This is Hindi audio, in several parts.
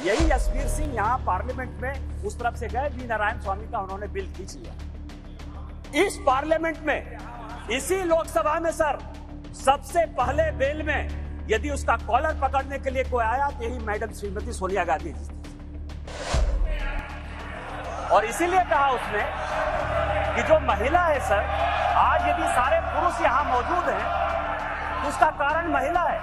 यही यशवीर सिंह यहाँ पार्लियामेंट में उस तरफ से गए, वी नारायण स्वामी का उन्होंने बिल खींच लिया। इस पार्लियामेंट में, इसी लोकसभा में सर, सबसे पहले बिल में यदि उसका कॉलर पकड़ने के लिए कोई आया तो यही मैडम श्रीमती सोनिया गांधी जी। और इसीलिए कहा उसने कि जो महिला है सर, आज यदि सारे पुरुष यहां मौजूद हैं तो उसका कारण महिला है।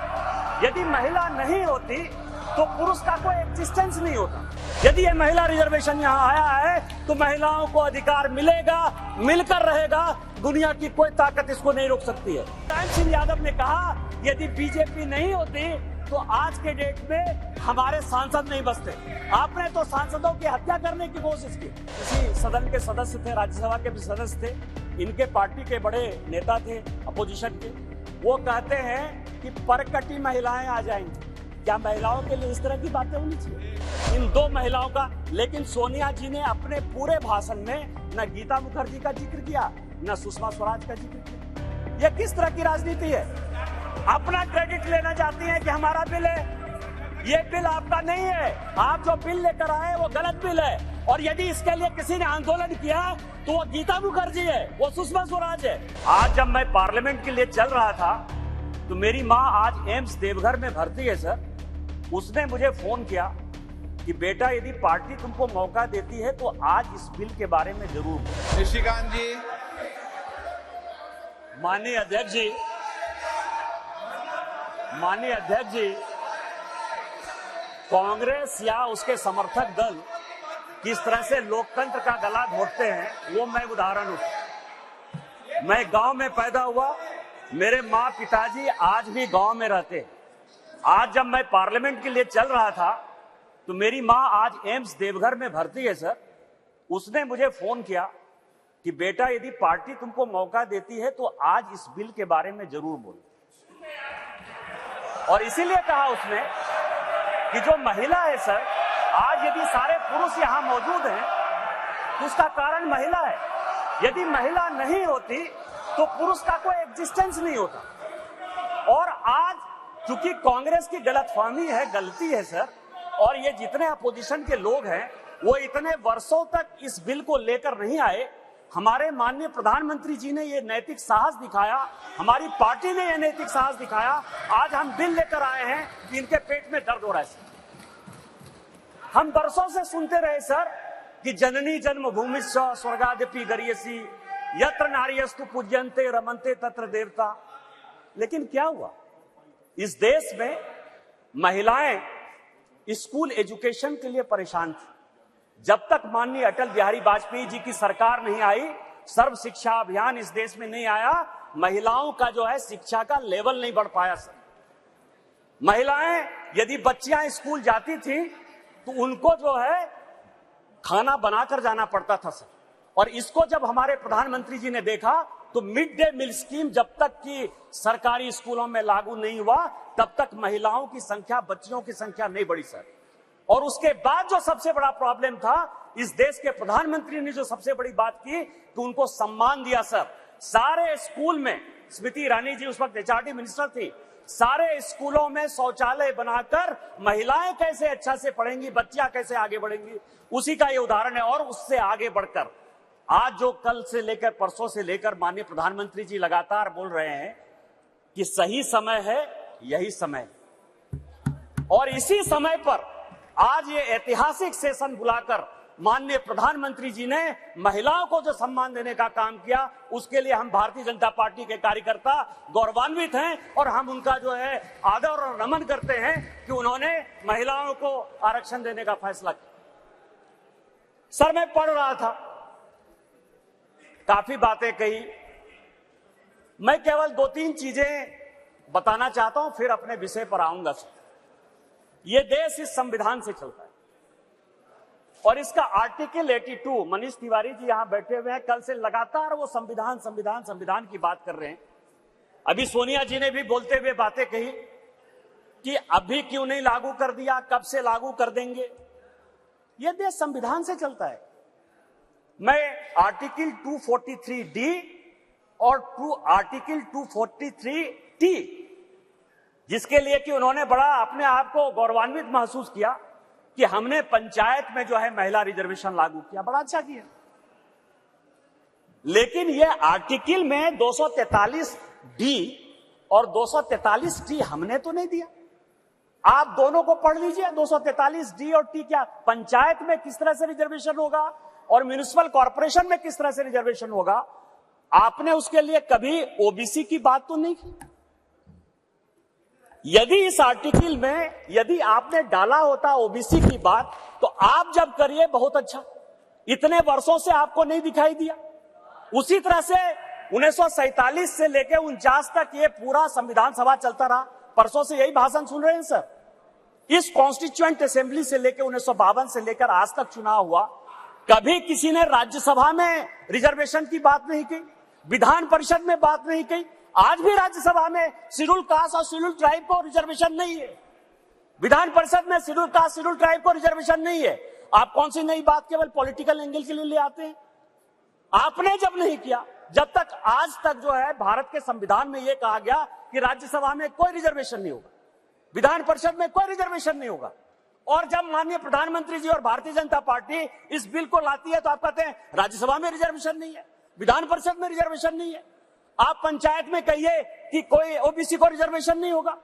यदि महिला नहीं होती तो पुरुष का कोई एग्जिस्टेंस नहीं होता। यदि ये महिला रिजर्वेशन यहाँ आया है तो महिलाओं को अधिकार मिलेगा, मिलकर रहेगा, दुनिया की कोई ताकत इसको नहीं रोक सकती है। मुलायम सिंह यादव ने कहा यदि बीजेपी नहीं होती तो आज के डेट में हमारे सांसद नहीं बचते। आपने तो सांसदों की हत्या करने की कोशिश की। इसी सदन के सदस्य थे, राज्यसभा के भी सदस्य थे, इनके पार्टी के बड़े नेता थे अपोजिशन के। वो कहते हैं कि परकटी महिलाएं आ जाएंगी। क्या महिलाओं के लिए इस तरह की बातें होनी चाहिए? इन दो महिलाओं का, लेकिन सोनिया जी ने अपने पूरे भाषण में न गीता मुखर्जी का जिक्र किया, न सुषमा स्वराज का जिक्र किया। यह किस तरह की राजनीति है? अपना क्रेडिट लेना चाहती हैं कि हमारा बिल है। ये बिल आपका नहीं है। आप जो बिल लेकर आए वो गलत बिल है। और यदि इसके लिए किसी ने आंदोलन किया तो वो गीता मुखर्जी है, वो सुषमा स्वराज है। आज जब मैं पार्लियामेंट के लिए चल रहा था तो मेरी माँ आज एम्स देवघर में भर्ती है सर। उसने मुझे फोन किया कि बेटा यदि पार्टी तुमको मौका देती है तो आज इस बिल के बारे में जरूर। निशिकांत जी। माननीय अध्यक्ष जी, माननीय अध्यक्ष जी, कांग्रेस या उसके समर्थक दल किस तरह से लोकतंत्र का गला घोटते हैं वो मैं उदाहरण हूं। मैं गांव में पैदा हुआ, मेरे माँ पिताजी आज भी गांव में रहते हैं। आज जब मैं पार्लियामेंट के लिए चल रहा था तो मेरी माँ आज एम्स देवघर में भर्ती है सर। उसने मुझे फोन किया कि बेटा यदि पार्टी तुमको मौका देती है तो आज इस बिल के बारे में जरूर बोलो। और इसीलिए कहा उसने कि जो महिला है सर, आज यदि सारे पुरुष यहां मौजूद हैं तो उसका कारण महिला है। यदि महिला नहीं होती तो पुरुष का कोई एग्जिस्टेंस नहीं होता। और आज चूंकि कांग्रेस की गलतफहमी है, गलती है सर, और ये जितने अपोजिशन के लोग हैं वो इतने वर्षों तक इस बिल को लेकर नहीं आए। हमारे माननीय प्रधानमंत्री जी ने ये नैतिक साहस दिखाया, हमारी पार्टी ने ये नैतिक साहस दिखाया। आज हम बिल लेकर आए हैं कि इनके पेट में दर्द हो रहा है सर। हम बरसों से सुनते रहे सर कि जननी जन्मभूमिश्च स्वर्गादपि गरीयसी, यत्र नार्यस्तु पूज्यन्ते रमन्ते तत्र देवता। लेकिन क्या हुआ? इस देश में महिलाएं स्कूल एजुकेशन के लिए परेशान थी। जब तक माननीय अटल बिहारी वाजपेयी जी की सरकार नहीं आई, सर्व शिक्षा अभियान इस देश में नहीं आया, महिलाओं का जो है शिक्षा का लेवल नहीं बढ़ पाया सर। महिलाएं यदि बच्चियां स्कूल जाती थी तो उनको जो है खाना बनाकर जाना पड़ता था सर। और इसको जब हमारे प्रधानमंत्री जी ने देखा तो मिड डे मील स्कीम जब तक कि सरकारी स्कूलों में लागू नहीं हुआ तब तक महिलाओं की संख्या, बच्चियों की संख्या नहीं बढ़ी सर। और उसके बाद जो सबसे बड़ा प्रॉब्लम था, इस देश के प्रधानमंत्री ने जो सबसे बड़ी बात की कि उनको सम्मान दिया सर। सारे स्कूल में, स्मृति ईरानी जी उस वक्त एचआरडी मिनिस्टर थी, सारे स्कूलों में शौचालय बनाकर महिलाएं कैसे अच्छा से पढ़ेंगी, बच्चियां कैसे आगे बढ़ेंगी, उसी का ये उदाहरण है। और उससे आगे बढ़कर आज जो कल से लेकर परसों से लेकर माननीय प्रधानमंत्री जी लगातार बोल रहे हैं कि सही समय है, यही समय है। और इसी समय पर आज ये ऐतिहासिक सेशन बुलाकर माननीय प्रधानमंत्री जी ने महिलाओं को जो सम्मान देने का काम किया, उसके लिए हम भारतीय जनता पार्टी के कार्यकर्ता गौरवान्वित हैं। और हम उनका जो है आदर और नमन करते हैं कि उन्होंने महिलाओं को आरक्षण देने का फैसला किया। सर मैं पढ़ रहा था, काफी बातें कही, मैं केवल 2-3 चीजें बताना चाहता हूं, फिर अपने विषय पर आऊंगा सर। ये देश इस संविधान से चलता है और इसका आर्टिकल 82, मनीष तिवारी जी यहां बैठे हुए हैं, कल से लगातार वो संविधान संविधान संविधान की बात कर रहे हैं। अभी सोनिया जी ने भी बोलते हुए बातें कही कि अभी क्यों नहीं लागू कर दिया, कब से लागू कर देंगे। यह देश संविधान से चलता है। मैं आर्टिकल 243D और आर्टिकल 243T, जिसके लिए कि उन्होंने बड़ा अपने आप को गौरवान्वित महसूस किया कि हमने पंचायत में जो है महिला रिजर्वेशन लागू किया, बड़ा अच्छा किया। लेकिन ये आर्टिकल में 243 डी और 243 टी हमने तो नहीं दिया। आप दोनों को पढ़ लीजिए, 243 डी और टी क्या पंचायत में किस तरह से रिजर्वेशन होगा और म्युनिसिपल कॉर्पोरेशन में किस तरह से रिजर्वेशन होगा। आपने उसके लिए कभी ओबीसी की बात तो नहीं की। यदि इस आर्टिकल में यदि आपने डाला होता ओबीसी की बात, तो आप जब करिए बहुत अच्छा, इतने वर्षों से आपको नहीं दिखाई दिया। उसी तरह से 1947 से लेकर 49 तक ये पूरा संविधान सभा चलता रहा। परसों से यही भाषण सुन रहे हैं सर। इस कॉन्स्टिट्यूएंट असेंबली से लेकर 1952 से लेकर आज तक चुनाव हुआ, कभी किसी ने राज्यसभा में रिजर्वेशन की बात नहीं की, विधान परिषद में बात नहीं की। आज भी राज्यसभा में शेड्यूल कास्ट और शेड्यूल ट्राइब को रिजर्वेशन नहीं है, विधान परिषद में शेड्यूल कास्ट शेड्यूल ट्राइब को रिजर्वेशन नहीं है। आप कौन सी नई बात केवल पॉलिटिकल एंगल के लिए ले आते हैं? आपने जब नहीं किया, जब तक आज तक जो है भारत के संविधान में यह कहा गया कि राज्यसभा में कोई रिजर्वेशन नहीं होगा, विधान परिषद में कोई रिजर्वेशन नहीं होगा। और जब माननीय प्रधानमंत्री जी और भारतीय जनता पार्टी इस बिल को लाती है तो आप कहते हैं राज्यसभा में रिजर्वेशन नहीं है, विधान परिषद में रिजर्वेशन नहीं है। आप पंचायत में कहिए कि कोई ओबीसी को रिजर्वेशन नहीं होगा,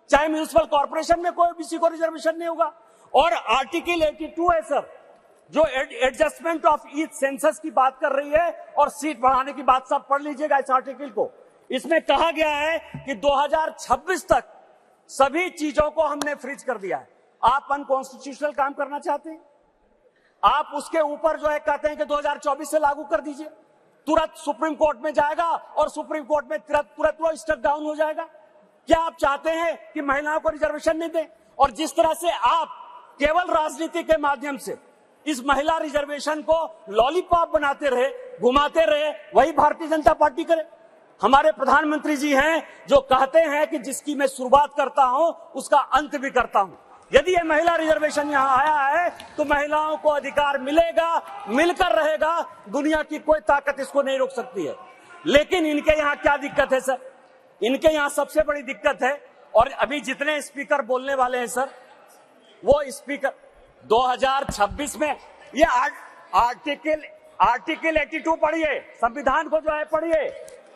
चाहे म्युनिसिपल कॉर्पोरेशन में कोई ओबीसी को रिजर्वेशन नहीं होगा। और आर्टिकल 82 है सर, जो एडजस्टमेंट ऑफ ईच सेंसस की बात कर रही है और सीट बढ़ाने की बात, सब पढ़ लीजिएगा इस आर्टिकल को। इसमें कहा गया है कि 2026 तक सभी चीजों को हमने फ्रीज कर दिया है। आप अनकॉन्स्टिट्यूशनल काम करना चाहते हैं, आप उसके ऊपर जो है कहते हैं कि 2024 से लागू कर दीजिए, तुरंत सुप्रीम कोर्ट में जाएगा और सुप्रीम कोर्ट में तुरंत वो स्टेप डाउन हो जाएगा। क्या आप चाहते हैं कि महिलाओं को रिजर्वेशन नहीं दें? और जिस तरह से आप केवल राजनीति के माध्यम से इस महिला रिजर्वेशन को लॉलीपॉप बनाते रहे, घुमाते रहे, वही भारतीय जनता पार्टी करे। हमारे प्रधानमंत्री जी हैं जो कहते हैं कि जिसकी मैं शुरुआत करता हूं उसका अंत भी करता हूं। यदि ये महिला रिजर्वेशन यहां आया है तो महिलाओं को अधिकार मिलेगा, मिलकर रहेगा, दुनिया की कोई ताकत इसको नहीं रोक सकती है। लेकिन इनके यहां क्या दिक्कत है सर? इनके यहां सबसे बड़ी दिक्कत है, और अभी जितने स्पीकर बोलने वाले हैं सर, वो स्पीकर 2026 में ये आर्टिकल 82 पढ़िए, संविधान को जो है पढ़िए,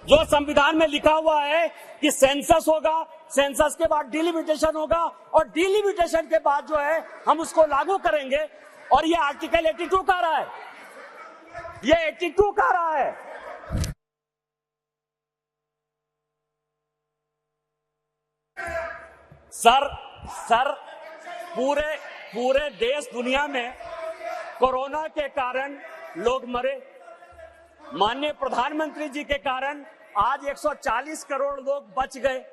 जो संविधान में लिखा हुआ है कि सेंसस होगा, सेंसस के बाद डिलिमिटेशन होगा और डिलिमिटेशन के बाद जो है हम उसको लागू करेंगे। और ये आर्टिकल 82 कह रहा है, ये 82 कह रहा है। सर पूरे देश दुनिया में कोरोना के कारण लोग मरे, माननीय प्रधानमंत्री जी के कारण आज 140 करोड़ लोग बच गए।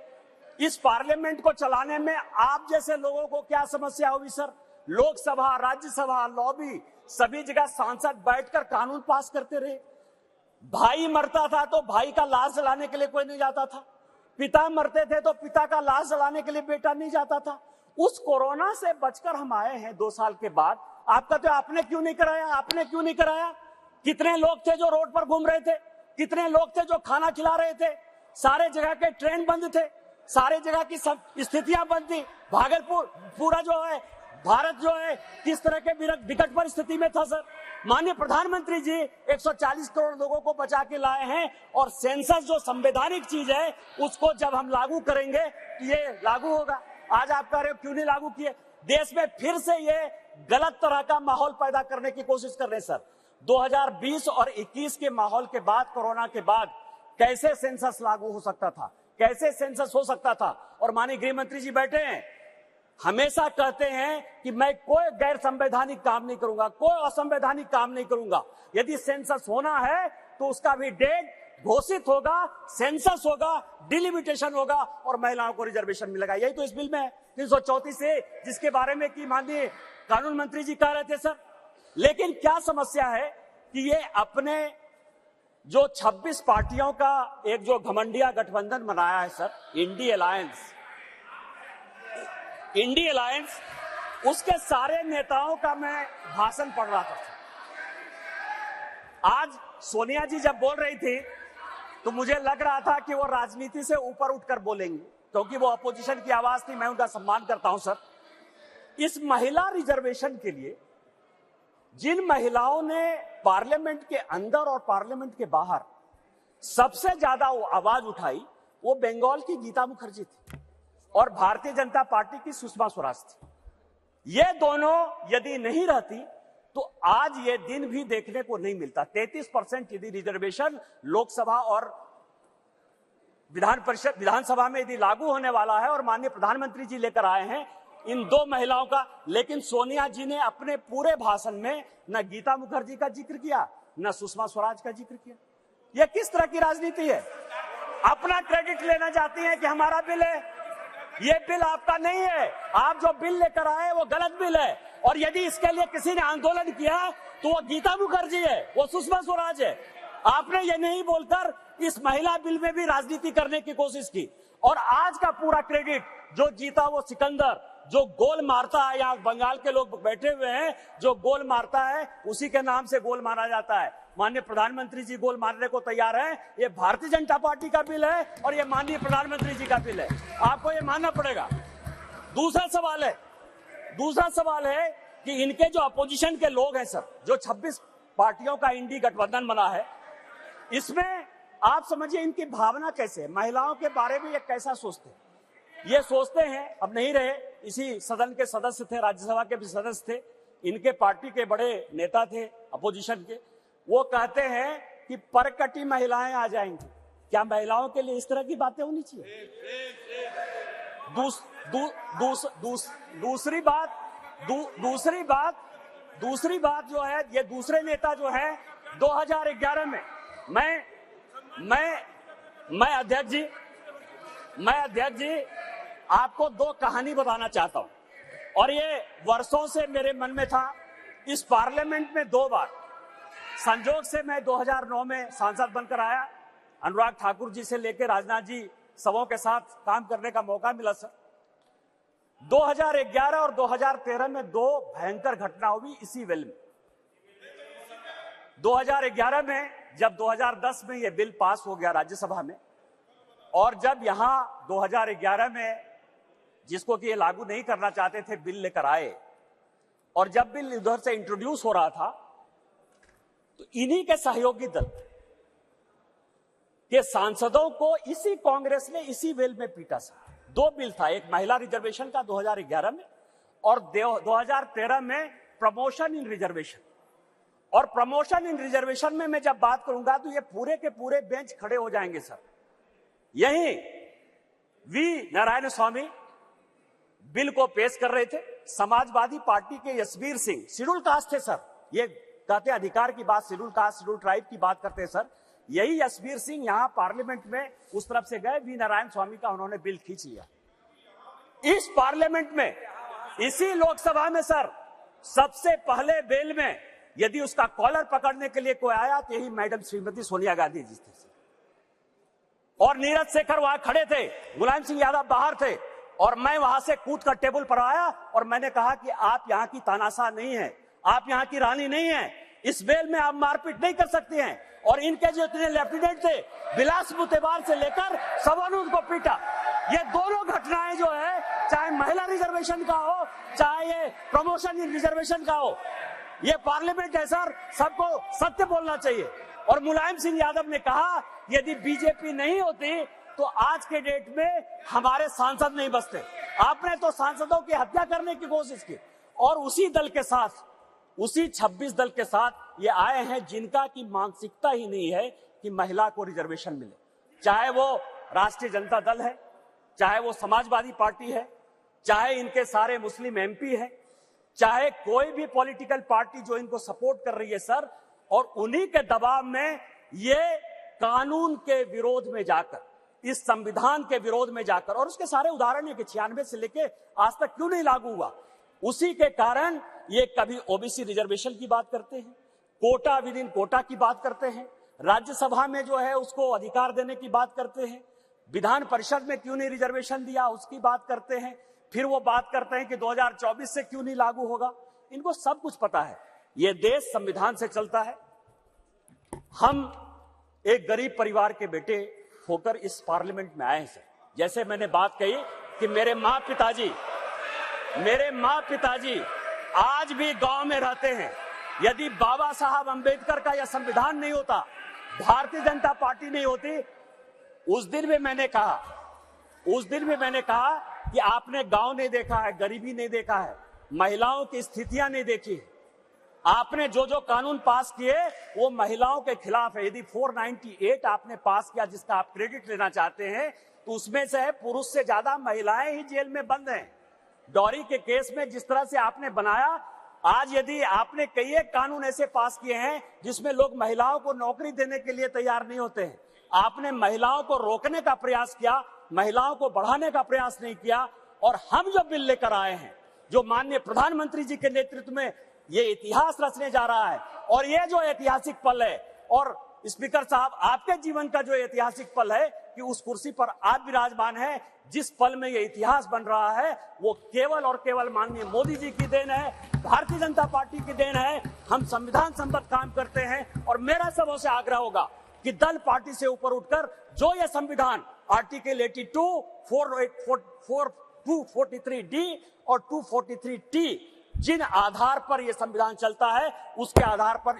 इस पार्लियामेंट को चलाने में आप जैसे लोगों को क्या समस्या होगी सर? लोकसभा, राज्यसभा, लॉबी, सभी जगह सांसद बैठकर कानून पास करते रहे। भाई मरता था तो भाई का लाश जलाने के लिए कोई नहीं जाता था, पिता मरते थे तो पिता का लाश जलाने के लिए बेटा नहीं जाता था। उस कोरोना से बचकर हम आए हैं 2 साल के बाद। आप कहते हो आपने क्यों नहीं कराया, आपने क्यों नहीं कराया? कितने लोग थे जो रोड पर घूम रहे थे, कितने लोग थे जो खाना खिला रहे थे, सारे जगह के ट्रेन बंद थे, सारे जगह की सब स्थितियां बंद थी। भागलपुर पूरा जो है भारत जो है किस तरह के विकट परिस्थिति में था सर। माननीय प्रधानमंत्री जी 140 करोड़ लोगों को बचा के लाए हैं। और सेंसस जो संवैधानिक चीज है उसको जब हम लागू करेंगे ये लागू होगा। आज आप कह रहे हो क्यों नहीं लागू किए? देश में फिर से ये गलत तरह का माहौल पैदा करने की कोशिश कर रहे हैं सर। 2020 और 21 के माहौल के बाद, कोरोना के बाद कैसे सेंसस लागू हो सकता था, कैसे सेंसस हो सकता था? और माननीय गृह मंत्री जी बैठे हैं, हमेशा कहते हैं कि मैं कोई गैर संवैधानिक काम नहीं करूंगा, कोई असंवैधानिक काम नहीं करूंगा। यदि सेंसस होना है तो उसका भी डेट घोषित होगा, सेंसस होगा, डिलिमिटेशन होगा और महिलाओं को रिजर्वेशन मिलेगा। यही तो इस बिल में है 334 से, जिसके बारे में कि माननीय कानून मंत्री जी कह रहे थे सर। लेकिन क्या समस्या है कि ये अपने जो 26 पार्टियों का एक जो घमंडिया गठबंधन बनाया है सर, इंडी अलायंस, उसके सारे नेताओं का मैं भाषण पढ़ रहा था। आज सोनिया जी जब बोल रही थी तो मुझे लग रहा था कि वो राजनीति से ऊपर उठकर बोलेंगी, क्योंकि वो अपोजिशन की आवाज थी। मैं उनका सम्मान करता हूं सर, इस महिला रिजर्वेशन के लिए जिन महिलाओं ने पार्लियामेंट के अंदर और पार्लियामेंट के बाहर सबसे ज्यादा आवाज उठाई, वो बंगाल की गीता मुखर्जी थी और भारतीय जनता पार्टी की सुषमा स्वराज थी। ये दोनों यदि नहीं रहती तो आज ये दिन भी देखने को नहीं मिलता। 33% यदि रिजर्वेशन लोकसभा और विधानसभा में यदि लागू होने वाला है और माननीय प्रधानमंत्री जी लेकर आए हैं इन दो महिलाओं का, लेकिन सोनिया जी ने अपने पूरे भाषण में न गीता मुखर्जी का जिक्र किया न सुषमा स्वराज का जिक्र किया। यह किस तरह की राजनीति है? अपना क्रेडिट लेना चाहती हैं कि हमारा बिल है। ये बिल आपका नहीं है, आप जो बिल लेकर आए वो गलत बिल है। और यदि इसके लिए किसी ने आंदोलन किया तो वो गीता मुखर्जी है, वो सुषमा स्वराज है। आपने ये नहीं बोलकर इस महिला बिल में भी राजनीति करने की कोशिश की। और आज का पूरा क्रेडिट जो जीता वो सिकंदर, जो गोल मारता है, यहाँ बंगाल के लोग बैठे हुए हैं, जो गोल मारता है उसी के नाम से गोल मारा जाता है। माननीय प्रधानमंत्री जी गोल मारने को तैयार हैं। ये भारतीय जनता पार्टी का बिल है और ये माननीय प्रधानमंत्री जी का बिल है, आपको ये मानना पड़ेगा। दूसरा सवाल है कि इनके जो अपोजिशन के लोग हैं सर, जो 26 पार्टियों का इंडी गठबंधन बना है, इसमें आप समझिए इनकी भावना कैसे है, महिलाओं के बारे में ये कैसा सोचते हैं। ये सोचते हैं, अब नहीं रहे, इसी सदन के सदस्य थे, राज्यसभा के भी सदस्य थे, इनके पार्टी के बड़े नेता थे अपोजिशन के, वो कहते हैं कि परकटी महिलाएं आ जाएंगी। क्या महिलाओं के लिए इस तरह की बातें होनी चाहिए? दूसरी बात जो है, ये दूसरे नेता जो है 2011 में मैं अध्यक्ष जी आपको दो कहानी बताना चाहता हूं और ये वर्षों से मेरे मन में था। इस पार्लियामेंट में 2 बार संजोग से मैं 2009 में सांसद बनकर आया, अनुराग ठाकुर जी से लेकर राजनाथ जी सबों के साथ काम करने का मौका मिला सर। 2011 और 2013 में 2 भयंकर घटना हुई इसी वेल में। 2011 में जब 2010 में यह बिल पास हो गया राज्यसभा में, और जब यहां 2011 में जिसको कि ये लागू नहीं करना चाहते थे बिल लेकर आए, और जब बिल उधर से इंट्रोड्यूस हो रहा था तो इन्हीं के सहयोगी दल के सांसदों को इसी कांग्रेस ने इसी बिल में पीटा सर। 2 बिल था, एक महिला रिजर्वेशन का 2011 में और 2013 में प्रमोशन इन रिजर्वेशन। और प्रमोशन इन रिजर्वेशन में मैं जब बात करूंगा तो ये पूरे के पूरे बेंच खड़े हो जाएंगे सर। यही वी नारायण स्वामी बिल को पेश कर रहे थे, समाजवादी पार्टी के यशवीर सिंह, शेड्यूल कास्ट थे सर, ये कहते अधिकार की बात, शेड्यूल कास्ट शेड्यूल ट्राइब की बात करते हैं सर। यही यशवीर सिंह यहां पार्लियामेंट में उस तरफ से गए, वी नारायण स्वामी का उन्होंने बिल खींच लिया। इस पार्लियामेंट में, इसी लोकसभा में सर, सबसे पहले बिल में यदि उसका कॉलर पकड़ने के लिए कोई आया तो यही मैडम श्रीमती सोनिया गांधी जी थे और नीरज शेखर वहां खड़े थे, मुलायम सिंह यादव बाहर थे, और मैं वहां से कूद कर टेबल पर आया और मैंने कहा कि आप यहां की तानाशाह नहीं है, आप यहां की रानी नहीं है, इस बेल में आप मारपीट नहीं कर सकते हैं। और इनके जो इतने लेफ्टिनेंट थे, बिलास मुतेबार से लेकर सबों ने उनको पीटा। ये दोनों घटनाएं जो है, चाहे महिला रिजर्वेशन का हो, चाहे ये प्रमोशन इन रिजर्वेशन का हो, ये पार्लियामेंट है सर, सबको सत्य बोलना चाहिए। और मुलायम सिंह यादव ने कहा यदि बीजेपी नहीं होती तो आज के डेट में हमारे सांसद नहीं बचते। आपने तो सांसदों की हत्या करने की कोशिश की और उसी दल के साथ, उसी 26 दल के साथ ये आए हैं जिनका की मानसिकता ही नहीं है कि महिला को रिजर्वेशन मिले। चाहे वो राष्ट्रीय जनता दल है, चाहे वो समाजवादी पार्टी है, चाहे इनके सारे मुस्लिम एमपी है, चाहे कोई भी पॉलिटिकल पार्टी जो इनको सपोर्ट कर रही है सर, और उन्हीं के दबाव में ये कानून के विरोध में जाकर, इस संविधान के विरोध में जाकर, और उसके सारे उदाहरण है कि 96 से लेके आज तक क्यों नहीं लागू हुआ, उसी के कारण ये कभी ओबीसी रिजर्वेशन की बात करते हैं, कोटा विद इन कोटा की बात करते हैं, राज्यसभा में जो है उसको अधिकार देने की बात करते हैं, विधान परिषद में क्यों नहीं रिजर्वेशन दिया उसकी बात करते हैं, फिर वो बात करते हैं कि 2024 से क्यों नहीं लागू होगा। इनको सब कुछ पता है, ये देश संविधान से चलता है। हम एक गरीब परिवार के बेटे होकर इस पार्लियामेंट में आए हैं सर। जैसे मैंने बात कही कि मेरे माँ पिताजी मेरे माँ पिताजी आज भी गांव में रहते हैं। यदि बाबा साहब अंबेडकर का यह संविधान नहीं होता, भारतीय जनता पार्टी नहीं होती, उस दिन भी मैंने कहा कि आपने गांव नहीं देखा है, गरीबी नहीं देखा है, महिलाओं की स्थितियां नहीं देखी। आपने जो जो कानून पास किए वो महिलाओं के खिलाफ है। यदि 498 आपने पास किया जिसका आप क्रेडिट लेना चाहते हैं, तो उसमें से पुरुष से ज्यादा महिलाएं ही जेल में बंद हैं। डॉरी के केस में जिस तरह से आपने बनाया, आज यदि आपने कई एक कानून ऐसे पास किए हैं जिसमें लोग महिलाओं को नौकरी देने के लिए तैयार नहीं होते हैं, आपने महिलाओं को रोकने का प्रयास किया, महिलाओं को बढ़ाने का प्रयास नहीं किया। और हम जो बिल लेकर आए हैं, जो माननीय प्रधानमंत्री जी के नेतृत्व में ये इतिहास रचने जा रहा है, और ये जो ऐतिहासिक पल है, और स्पीकर साहब आपके जीवन का जो ऐतिहासिक पल है कि उस कुर्सी पर आप विराजमान हैं, जिस पल में ये इतिहास बन रहा है वो केवल और केवल माननीय मोदी जी की देन है, भारतीय जनता पार्टी की देन है। हम संविधान सम्मत काम करते हैं और मेरा सबों से आग्रह होगा कि दल पार्टी से ऊपर उठकर जो ये संविधान आर्टिकल 82, 243D और 243T जिन आधार पर यह संविधान चलता है उसके आधार पर